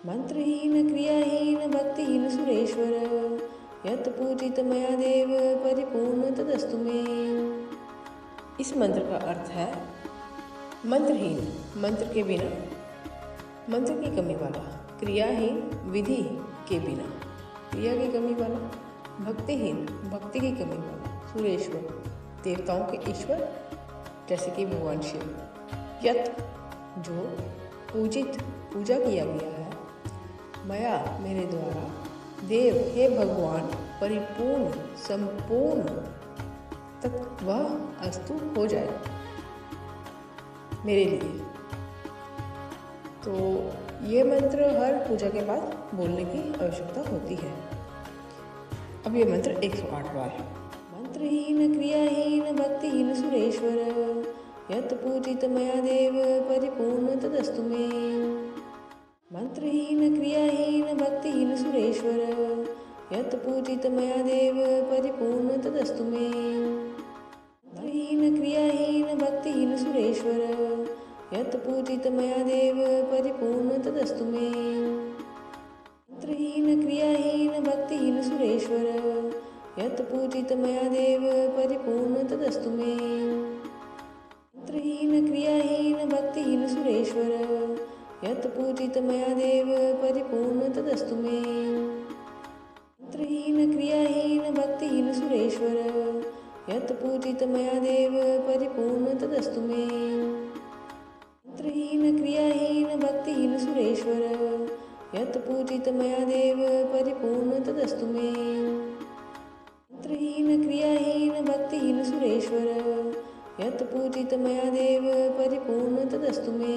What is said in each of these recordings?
मंत्रहीन क्रियाहीन भक्तिहीन सुरेश्वर, यत् पूजित मया देव परिपूर्ण तदस्तु मे। इस मंत्र का अर्थ है मंत्रहीन, मंत्र के बिना, मंत्र की कमी वाला, क्रियाहीन, विधि के बिना क्रिया की कमी वाला, भक्तिहीन, भक्ति की कमी वाला, सुरेश्वर, देवताओं के ईश्वर जैसे कि भगवान शिव, यत जो पूजित पूजा किया गया है, मया मेरे द्वारा, देव हे भगवान, परिपूर्ण संपूर्ण तक वह अस्तु हो जाए मेरे लिए। तो ये मंत्र हर पूजा के बाद बोलने की आवश्यकता होती है। अब ये मंत्र 108 बार है। मंत्रहीन क्रियाहीन भक्तिहीन सुरेश्वर, यत् पूजित मया देव परिपूर्ण तदस्तु मे। मंत्रहीन क्रियाहीन भक्तिहीन सुरेश्वर, यत् पूजित मया देव परिपूर्ण तदस्तु मे। मंत्रहीन क्रियाहीन भक्तिहीन सुरेश्वर, यत् पूजित मया देव परिपूर्ण तदस्तु मे। मंत्रहीन क्रियाहीन भक्तिहीन सुरेश्वर, यत् पूजित मया देव परिपूर्ण तदस्तु मे। मंत्रहीन क्रियाहीन भक्तिहीन सुरेश्वर, यत् पूजित मया देव परिपूर्ण तदस्तु मे। मंत्रहीन क्रियाहीन भक्तिहीन सुरेश्वर, यत् पूजित मया देव परिपूर्ण तदस्तु मे। मंत्रहीन क्रियाहीन भक्तिहीन सुरेश्वर, यत् पूजित मया देव परिपूर्ण तदस्तु मे। मंत्रहीन क्रियाहीन भक्तिहीन सुरेश्वर, यत् पूजित मया देव परिपूर्ण तदस्तु मे।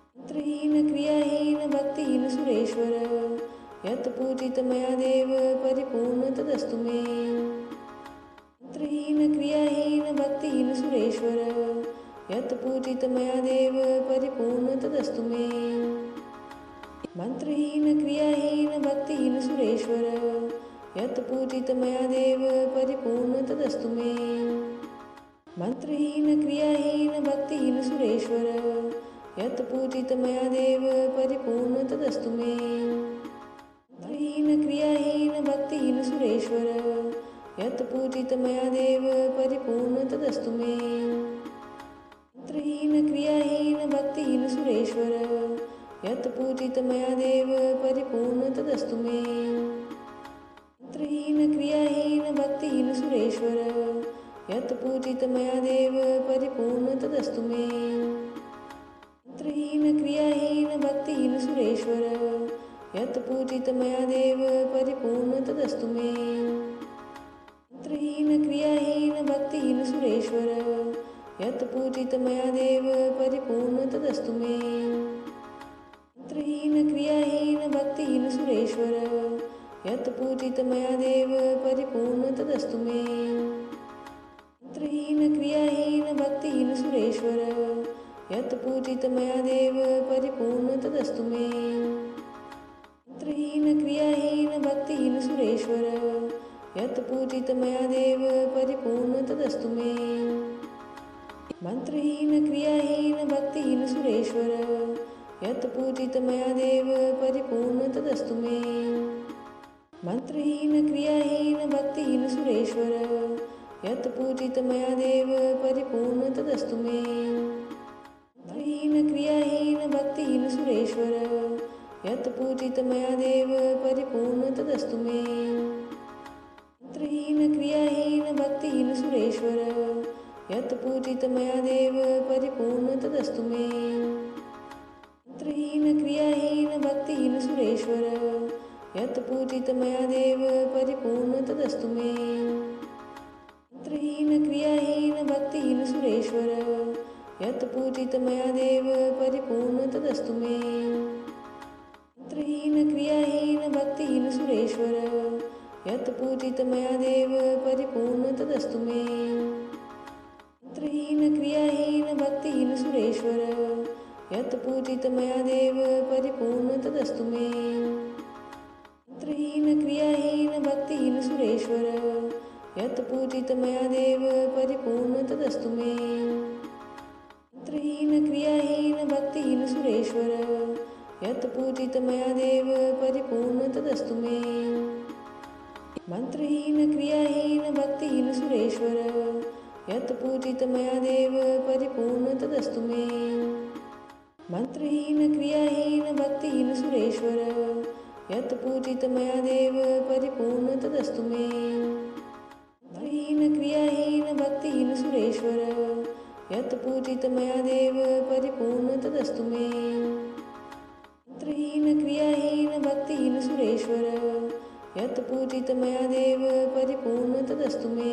मंत्रहीन क्रियाहीन भक्तिहीन सुरेश्वर, यत् पूजित मया देव परिपूर्ण तदस्तु मे। मंत्रहीन क्रियाहीन भक्तिहीन सुरेश्वर, यत् पूजित मया देव परिपूर्ण तदस्तु मे। मंत्रहीन क्रियाहीन भक्तिहीन सुरेश्वर, यत् पूजित मया देव परिपूर्ण तदस्तु मे। मंत्रहीन क्रियाहीन भक्तिहीन सुरेश्वर, यत् पूजित मया देव परिपूर्ण तदस्तु मे। मंत्रहीन क्रियाहीन भक्तिहीन सुरेश्वर, यत् पूजित मया देव परिपूर्ण तदस्तु मे। मंत्रहीन क्रियाहीन भक्तिहीन सुरेश्वर, यत् पूजित मया देव परिपूर्ण तदस्तु मे। मंत्रहीन क्रियाहीन भक्तिहीन सुरेश्वर, यत् पूजित मया देव परिपूर्ण तदस्तु मे। मंत्रहीन क्रियाहीन भक्तिहीन सुरेश्वर, यत् पूजित मया देव परिपूर्ण तदस्तु मे। मंत्रहीन क्रियाहीन भक्तिहीन सुरेश्वर, यत् पूजित मया देव परिपूर्ण तदस्तु मे। मंत्रहीन क्रियाहीन भक्तिहीन सुरेश्वर, यत् पूजित मया देव परिपूर्ण तदस्तु मे। मंत्रहीन क्रियाहीन भक्तिहीन सुरेश्वर, यत् पूजित मया देव परिपूर्ण तदस्तु मे। मंत्रहीन क्रियाहीन भक्तिहीन सुरेश्वर, यत् पूजित मया देव परिपूर्ण तदस्तु मे। मंत्रहीन क्रियाहीन भक्तिहीन सुरेश्वर, यत् पूजित मया देव परिपूर्ण तदस्तु मे। मंत्रहीन क्रियाहीन भक्तिहीन सुरेश्वर, यत् पूजित मया देव परिपूर्ण तदस्तु मे। मंत्रहीन क्रियाहीन भक्तिहीन सुरेश्वर, यत् पूजित मया देव परिपूर्ण तदस्तु मे। मंत्रहीन क्रियाहीन भक्तिहीन सुरेश्वर, यत् पूजित मया देव परिपूर्ण तदस्तु मे। मंत्रहीन क्रियाहीन भक्तिहीन सुरेश्वर, यत् पूजित मया देव परिपूर्ण तदस्तु मे। मंत्रहीन क्रियाहीन भक्तिहीन सुरेश्वर, यत् पूजित मया देव परिपूर्ण तदस्तु मे। मंत्रहीन क्रियाहीन भक्तिहीन सुरेश्वर, यत् पूजित मया देव परिपूर्ण तदस्तु मे। मंत्रहीन क्रियाहीन भक्तिहीन सुरेश्वर, यत् पूजित मया देव परिपूर्ण तदस्तु मे। मंत्रहीन क्रियाहीन भक्तिहीन सुरेश्वर, यत् पूजित मया देव परिपूर्ण तदस्तु मे। मंत्रहीन क्रियाहीन भक्तिहीन सुरेश्वर, यत् पूजित मया देव परिपूर्ण तदस्तु मे। मंत्रहीन क्रियाहीन भक्तिहीन सुरेश्वर यत् पूजित मया देव परिपूर्ण तदस्तु मे। मंत्रहीन क्रियाहीन भक्तिहीन सुरेश्वर यत् पूजित मया देव परिपूर्ण तदस्तु मे। मंत्रहीन क्रियाहीन भक्तिहीन सुरेश्वर यत् पूजित मया देव परिपूर्ण तदस्तु मे। मंत्रहीन क्रियाहीन भक्तिहीन सुरेश्वर यत् पूजित मया देव परिपूर्ण तदस्तु मे।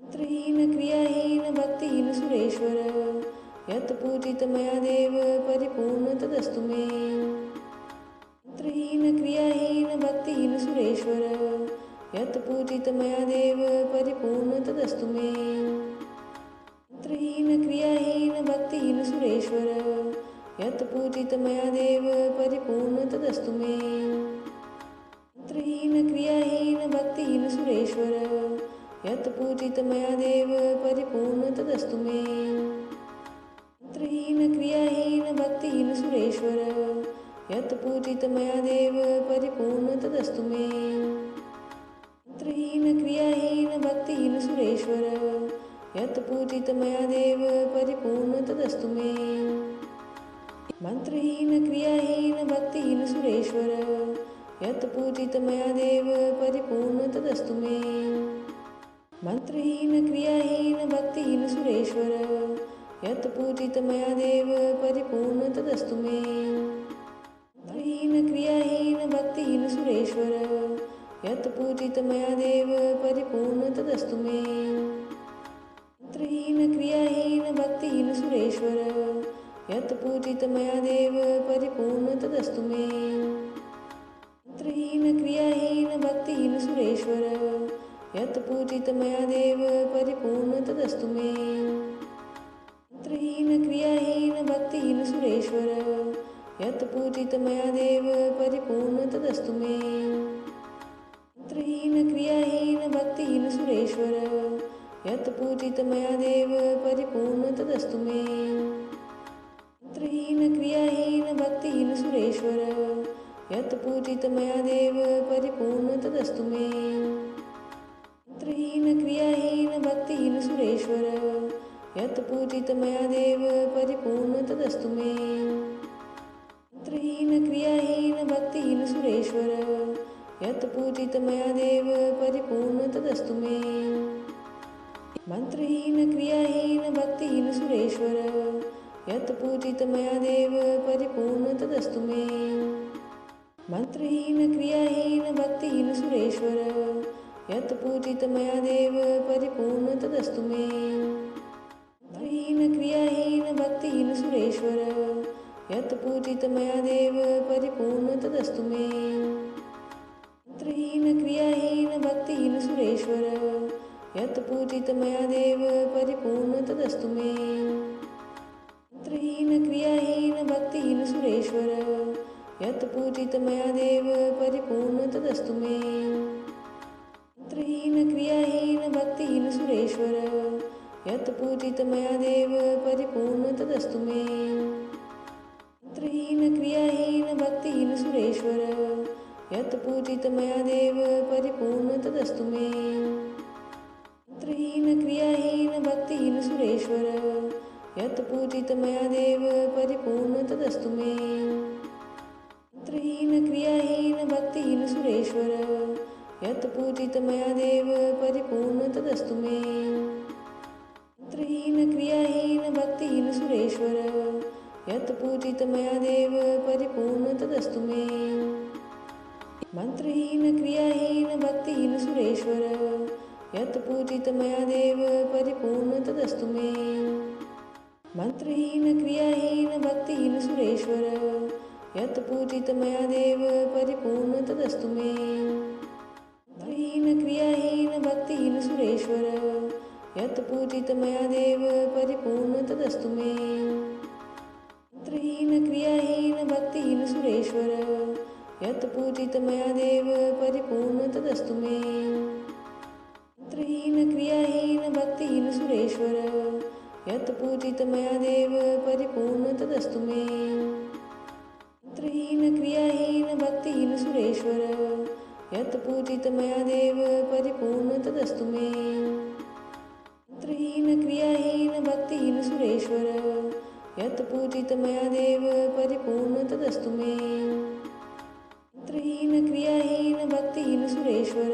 मंत्रहीन क्रियाहीन भक्तिहीन सुरेश्वर यत् पूजित मया देव परिपूर्ण तदस्तु मे। मंत्रहीन क्रियाहीन भक्तिहीन सुरेश्वर यत् पूजित मया देव परिपूर्ण तदस्तु मे। मंत्रहीन क्रियाहीन भक्तिहीन सुरेश्वर यत् पूजित मया देव परिपूर्ण तदस्तु मे। मंत्रहीन क्रियाहीन भक्तिहीन सुरेश्वर यत् पूजित मया देव परिपूर्ण तदस्तु मे। मंत्रहीन क्रियाहीन भक्तिहीन सुरेश्वर यत् पूजित मया देव परिपूर्ण तदस्तु मे। मंत्रहीन क्रियाहीन भक्तिहीन सुरेश्वर यत् पूजित मया देव परिपूर्ण तदस्तु मे। मंत्रहीन क्रियाहीन भक्तिहीन सुरेश्वर यत् पूजित मया देव परिपूर्ण तदस्तु मे। मंत्रहीन क्रियाहीन भक्तिहीन सुरेश्वर यत् पूजित मया देव परिपूर्ण तदस्तु मे। मंत्रहीन क्रियाहीन भक्तिहीन सुरेश्वर यत् पूजित मया देव परिपूर्ण तदस्तु मे। मंत्रहीन क्रियाहीन भक्तिहीन सुरेश्वर यत् पूजित मया देव परिपूर्ण तदस्तु मे। मंत्रहीन क्रियाहीन भक्तिहीन सुरेश्वर यत् पूजित मया देव परिपूर्ण तदस्तु मे। मंत्रहीन क्रियाहीन भक्तिहीन सुरेश्वर यत् पूजित मया देव परिपूर्ण तदस्तु मे। मंत्रहीन क्रियाहीन भक्तिहीन सुरेश्वर यत् पूजित मया देव परिपूर्ण तदस्तु मे। मंत्रहीन क्रियाहीन भक्तिहीन सुरेश्वर यत् पूजित मया देव परिपूर्ण तदस्तु मे। मंत्रहीन क्रियाहीन भक्तिहीन सुरेश्वर यत् पूजित मया देव परिपूर्ण तदस्तु मे। मंत्रहीन क्रियाहीन भक्तिहीन सुरेश्वर यत् पूजित मया देव परिपूर्ण तदस्तु मे। मंत्रहीन क्रियाहीन भक्तिहीन सुरेश्वर यत् पूजित मया देव परिपूर्ण तदस्तु मे। मंत्रहीन क्रियाहीन भक्तिहीन सुरेश्वर यत् पूजित मया देव परिपूर्ण तदस्तु मे। मंत्रहीन क्रियाहीन भक्तिहीन सुरेश्वर यत् पूजित मया देव परिपूर्ण तदस्तु मे। मंत्रहीन क्रियाहीन भक्तिहीन सुरेश्वर यत् पूजित मया देव परिपूर्ण तदस्तु मे। मंत्रहीन क्रियाहीन भक्तिहीन सुरेश्वर यत् पूजित मया देव परिपूर्ण तदस्तु मे। मंत्रहीन क्रियाहीन भक्तिहीन सुरेश्वर यत् पूजित मया देव परिपूर्ण तदस्तु मे। मंत्रहीन क्रियाहीन भक्तिहीन सुरेश्वर यत् पूजित मया देव परिपूर्ण तदस्तु मे। मंत्रहीन क्रियाहीन भक्तिहीन सुरेश्वर यत् पूजित मया देव परिपूर्ण तदस्तु मे। मंत्रहीन क्रियाहीन भक्तिहीन सुरेश्वर यत् पूजित मया देव परिपूर्ण तदस्तु मे। मंत्रहीन क्रियाहीन भक्तिहीन सुरेश्वर यत् पूजित मया देव परिपूर्ण तदस्तु मे। मंत्रहीन क्रियाहीन भक्तिहीन सुरेश्वर यत् पूजित मया देव परिपूर्ण तदस्तु मे। मंत्रहीन क्रियाहीन भक्तिहीन सुरेश्वर यत् पूजित मया देव परिपूर्ण तदस्तु मे। मंत्रहीन क्रियाहीन भक्तिहीन सुरेश्वर यत् पूजित मया देव परिपूर्ण तदस्तु मे। मंत्रहीन क्रियाहीन भक्तिहीन सुरेश्वर यत् पूजित मया देव परिपूर्ण तदस्तु मे। मंत्रहीन क्रियाहीन भक्तिहीन सुरेश्वर यत् पूजित मया देव परिपूर्ण तदस्तु मे। भक्तिहीन सुरेश्वर यत् पूजित मया देव परिपूर्ण तदस्तु मे। मंत्रहीन क्रियाहीन भक्तिहीन सुरेश्वर यत् पूजित मया देव परिपूर्ण तदस्तु मे। मंत्रहीन क्रियाहीन भक्तिहीन सुरेश्वर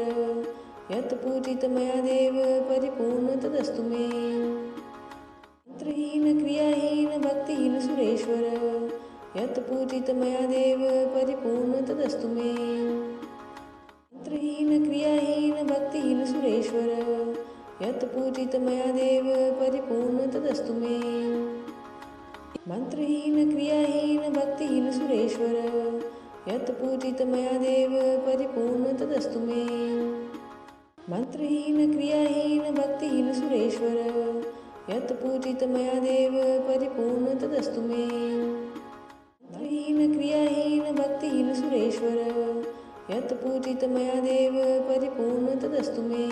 यत् पूजित मया देव परिपूर्ण तदस्तु मे। मंत्रहीन क्रियाहीन भक्तिहीन सुरेश्वर यत् पूजित मया देव परिपूर्ण तदस्तु मे। मंत्रहीन क्रियाहीन भक्तिहीन सुरेश्वर यत् पूजित मया देव परिपूर्ण तदस्तु मे। मंत्रहीन क्रियाहीन भक्तिहीन सुरेश्वर यत् पूजित मया देव परिपूर्ण तदस्तु मे। मंत्रहीन क्रियाहीन भक्तिहीन सुरेश्वर यत् पूजित मया देव परिपूर्ण तदस्तु मे। मंत्रहीन क्रियाहीन भक्तिहीन सुरेश्वर यत् पूजित मया देव परिपूर्ण तदस्तु मे।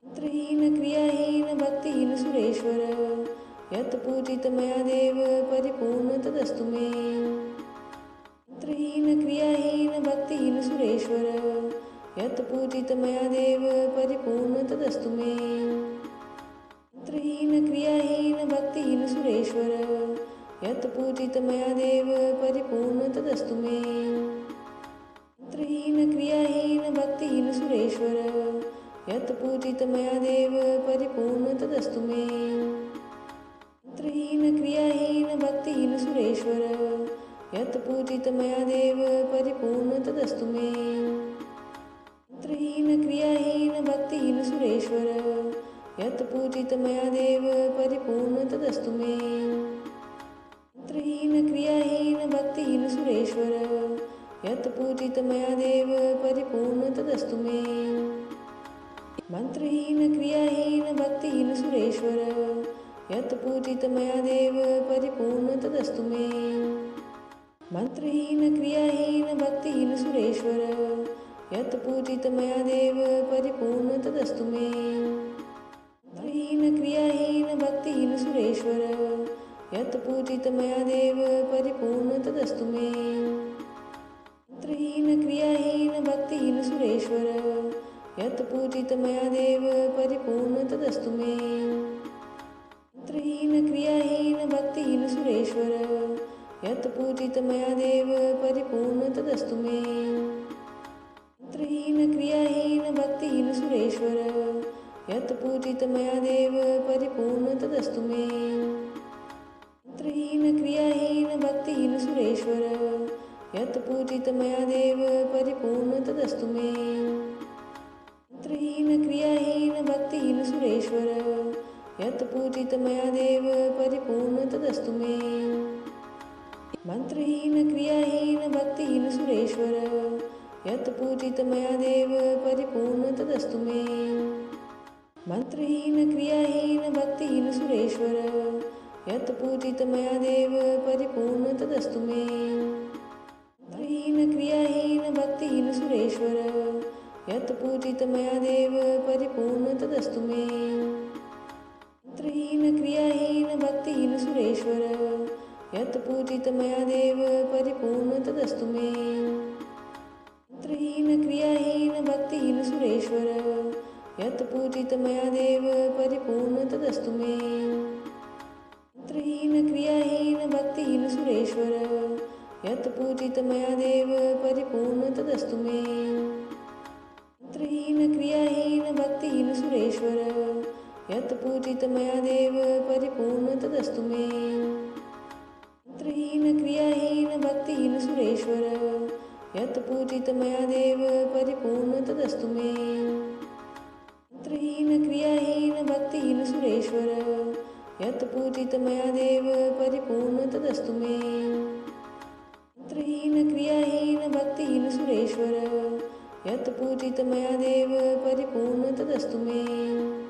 मंत्रहीन क्रियाहीन भक्तिहीन सुरेश्वर यत् पूजित मया देव परिपूर्ण तदस्तु मे। मंत्रहीन क्रियाहीन भक्तिहीन सुरेश्वर यत् पूजित मया देव परिपूर्ण तदस्तु मे। मंत्रहीन क्रियाहीन भक्तिहीन सुरेश्वर यत् पूजित मया देव परिपूर्ण तदस्तु मे। मंत्रहीन क्रियाहीन भक्तिहीन सुरेश्वर यत् पूजित मया देव परिपूर्ण तदस्तु मे। मंत्रहीन क्रियाहीन भक्तिहीन सुरेश्वर यत् पूजित मया देव परिपूर्ण तदस्तु मे। मंत्रहीन क्रियाहीन भक्तिहीन सुरेश्वर यत् पूजित मया देव परिपूर्ण तदस्तु मे। मंत्रहीन क्रियाहीन भक्तिहीन सुरेश्वर यत् पूजित मया देव परिपूर्ण तदस्तु मे। मंत्रहीन क्रियाहीन भक्तिहीन सुरेश्वर यत् पूजित मया देव परिपूर्ण तदस्तु मे। मंत्रहीन क्रियाहीन भक्तिहीन सुरेश्वर यत् पूजित मया देव परिपूर्ण तदस्तु मे। मंत्रहीन क्रियाहीन भक्तिहीन सुरेश्वर यत् पूजित मया देव परिपूर्ण तदस्तु मे। मंत्रहीन क्रियाहीन भक्तिहीन सुरेश्वर यत् पूजित मया देव परिपूर्ण तदस्तु मे। मंत्रहीन क्रियाहीन भक्तिहीन सुरेश्वर यत् पूजित मया देव परिपूर्ण तदस्तु मे। मंत्रहीन क्रियाहीन भक्तिहीन सुरेश्वर यत् पूजित मया देव परिपूर्ण तदस्तु मे। मंत्रहीन क्रियाहीन भक्तिहीन सुरेश्वर यत् पूजित मया देव परिपूर्ण तदस्तु मे। मंत्रहीन क्रियाहीन भक्तिहीन सुरेश्वर यत् पूजित मया देव परिपूर्ण तदस्तु मे। मंत्रहीन क्रियाहीन भक्तिहीन सुरेश्वर यत् पूजित मया देव परिपूर्ण तदस्तु मे। मंत्रहीन क्रियाहीन भक्तिहीन सुरेश्वर यत् पूजित मया देव परिपूर्ण तदस्तु मे। मंत्रहीन क्रियाहीन भक्तिहीन सुरेश्वर यत् पूजित मया देव परिपूर्ण तदस्तु मे। मंत्रहीन क्रियाहीन भक्तिहीन सुरेश्वर यत् पूजित मया देव परिपूर्ण तदस्तु मे। मंत्रहीन क्रियाहीन भक्तिहीन सुरेश्वर यत् पूजित मया देव परिपूर्ण तदस्तु मे। मंत्रहीन क्रियाहीन भक्तिहीन सुरेश्वर यत् पूजित मया देव परिपूर्ण तदस्तु मे। मंत्रहीन क्रियाहीन भक्तिहीन सुरेश्वर यत् पूजित मया देव परिपूर्ण तदस्तु मे। मंत्रहीन क्रियाहीन भक्तिहीन सुरेश्वर यत् पूजित मया देव परिपूर्ण तदस्तु मे। मंत्रहीन क्रियाहीन भक्तिहीन सुरेश्वर यत् पूजित मया देव परिपूर्ण तदस्तु मे। मंत्रहीन क्रियाहीन भक्तिहीन सुरेश्वर यत् पूजित मया देव परिपूर्ण तदस्तु मे।